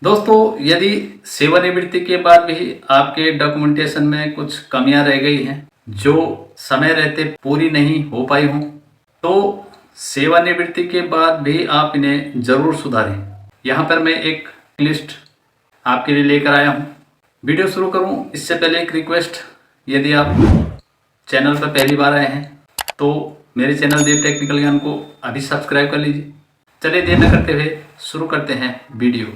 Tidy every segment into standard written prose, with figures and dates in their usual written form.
दोस्तों, यदि सेवानिवृत्ति के बाद भी आपके डॉक्यूमेंटेशन में कुछ कमियां रह गई हैं जो समय रहते पूरी नहीं हो पाई हों, तो सेवानिवृत्ति के बाद भी आप इन्हें ज़रूर सुधारें। यहाँ पर मैं एक लिस्ट आपके लिए लेकर आया हूँ। वीडियो शुरू करूँ इससे पहले एक रिक्वेस्ट, यदि आप चैनल पर पहली बार आए हैं तो मेरे चैनल देव टेक्निकल ज्ञान को अभी सब्सक्राइब कर लीजिए। चलिए देर न करते हुए शुरू करते हैं वीडियो।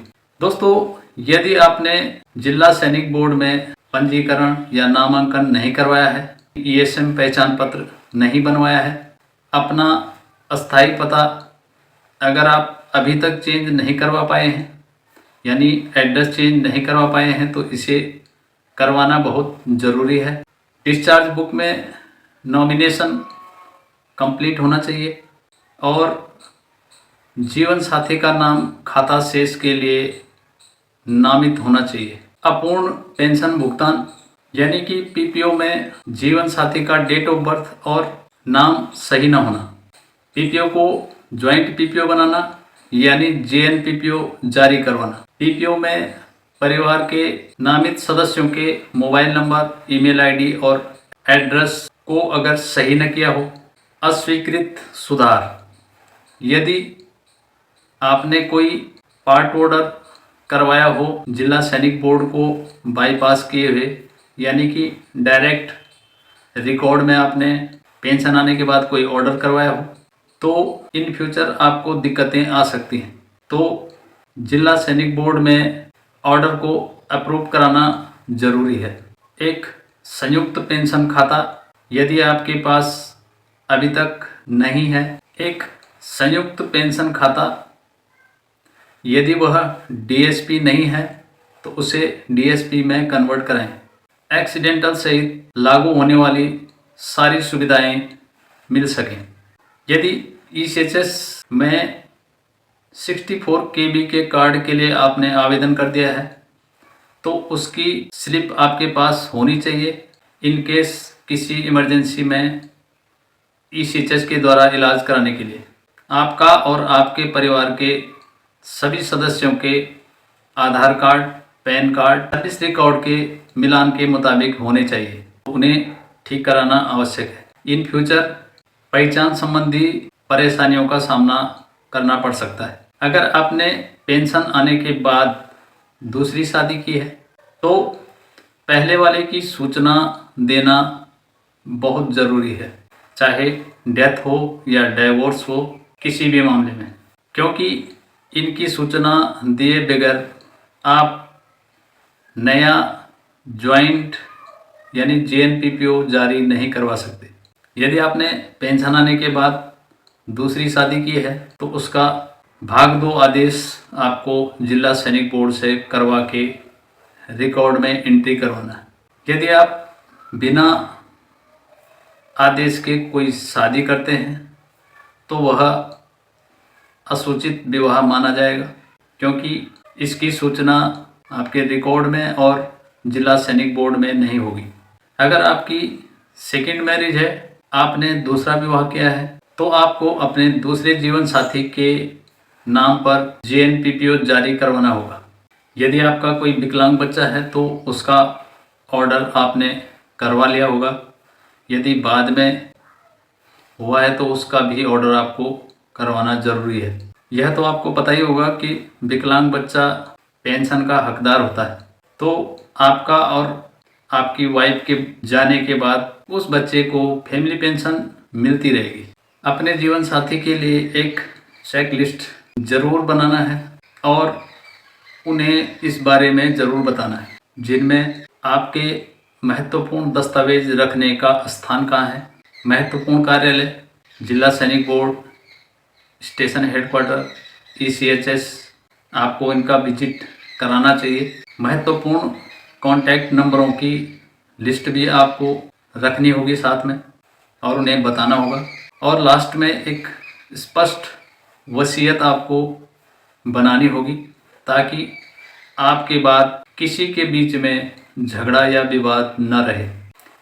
दोस्तों, यदि आपने जिला सैनिक बोर्ड में पंजीकरण या नामांकन नहीं करवाया है, ईएसएम पहचान पत्र नहीं बनवाया है, अपना अस्थायी पता अगर आप अभी तक चेंज नहीं करवा पाए हैं, यानी एड्रेस चेंज नहीं करवा पाए हैं, तो इसे करवाना बहुत ज़रूरी है। डिस्चार्ज बुक में नॉमिनेशन कंप्लीट होना चाहिए और जीवन साथी का नाम खाता शेष के लिए नामित होना चाहिए। अपूर्ण पेंशन भुगतान यानी कि पीपीओ में जीवन साथी का डेट ऑफ बर्थ और नाम सही न होना, पीपीओ को ज्वाइंट पीपीओ बनाना यानी जेएनपीपीओ जारी करवाना, पीपीओ में परिवार के नामित सदस्यों के मोबाइल नंबर, ईमेल आईडी और एड्रेस को अगर सही न किया हो, अस्वीकृत सुधार, यदि आपने कोई पार्ट ऑर्डर करवाया हो जिला सैनिक बोर्ड को बाईपास किए हुए, यानी कि डायरेक्ट रिकॉर्ड में आपने पेंशन आने के बाद कोई ऑर्डर करवाया हो, तो इन फ्यूचर आपको दिक्कतें आ सकती हैं। तो जिला सैनिक बोर्ड में ऑर्डर को अप्रूव कराना ज़रूरी है। एक संयुक्त पेंशन खाता यदि आपके पास अभी तक नहीं है, एक संयुक्त पेंशन खाता यदि वह डीएसपी नहीं है तो उसे डीएसपी में कन्वर्ट कराएं। एक्सीडेंटल सहित लागू होने वाली सारी सुविधाएं मिल सकें। यदि ईसीएचएस में 64 केबी के कार्ड के लिए आपने आवेदन कर दिया है तो उसकी स्लिप आपके पास होनी चाहिए। इन केस किसी इमरजेंसी में ईसीएचएस के द्वारा इलाज कराने के लिए आपका और आपके परिवार के सभी सदस्यों के Aadhaar card, PAN card, service record के मिलान के मुताबिक होने चाहिए। उन्हें ठीक कराना आवश्यक है। इन फ्यूचर पहचान संबंधी परेशानियों का सामना करना पड़ सकता है। अगर आपने पेंशन आने के बाद दूसरी शादी की है तो पहले वाले की सूचना देना बहुत ज़रूरी है, चाहे डेथ हो या डिवोर्स हो, किसी भी मामले में, क्योंकि इनकी सूचना दिए बगैर आप नया ज्वाइंट यानी जेएनपीपीओ जारी नहीं करवा सकते। यदि आपने पेंशन आने के बाद दूसरी शादी की है तो उसका भाग 2 आदेश आपको जिला सैनिक बोर्ड से करवा के रिकॉर्ड में एंट्री करवाना है। यदि आप बिना आदेश के कोई शादी करते हैं तो वह असूचित विवाह माना जाएगा, क्योंकि इसकी सूचना आपके रिकॉर्ड में और जिला सैनिक बोर्ड में नहीं होगी। अगर आपकी सेकंड मैरिज है, आपने दूसरा विवाह किया है, तो आपको अपने दूसरे जीवन साथी के नाम पर जेएनपीपीओ जारी करवाना होगा। यदि आपका कोई विकलांग बच्चा है तो उसका ऑर्डर आपने करवा लिया होगा। यदि बाद में हुआ है तो उसका भी ऑर्डर आपको करवाना ज़रूरी है। यह तो आपको पता ही होगा कि विकलांग बच्चा पेंशन का हकदार होता है, तो आपका और आपकी वाइफ के जाने के बाद उस बच्चे को फैमिली पेंशन मिलती रहेगी। अपने जीवन साथी के लिए एक चेक लिस्ट ज़रूर बनाना है और उन्हें इस बारे में ज़रूर बताना है, जिनमें आपके महत्वपूर्ण दस्तावेज रखने का स्थान कहाँ है, महत्वपूर्ण कार्यालय, जिला सैनिक बोर्ड, स्टेशन हेडक्वार्टर, ईसीएचएस, आपको इनका विजिट कराना चाहिए। महत्वपूर्ण कॉन्टैक्ट नंबरों की लिस्ट भी आपको रखनी होगी साथ में और उन्हें बताना होगा। और लास्ट में एक स्पष्ट वसीयत आपको बनानी होगी ताकि आपके बाद किसी के बीच में झगड़ा या विवाद न रहे।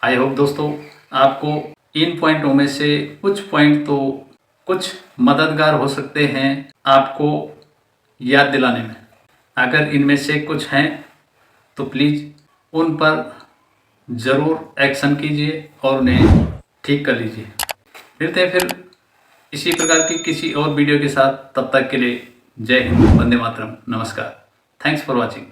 आई होप दोस्तों आपको इन पॉइंटों में से कुछ पॉइंट तो कुछ मददगार हो सकते हैं आपको याद दिलाने में। अगर इनमें से कुछ हैं तो प्लीज़ उन पर ज़रूर एक्शन कीजिए और उन्हें ठीक कर लीजिए। मिलते हैं फिर इसी प्रकार की किसी और वीडियो के साथ। तब तक के लिए जय हिंद, वंदे मातरम, नमस्कार। Thanks for watching.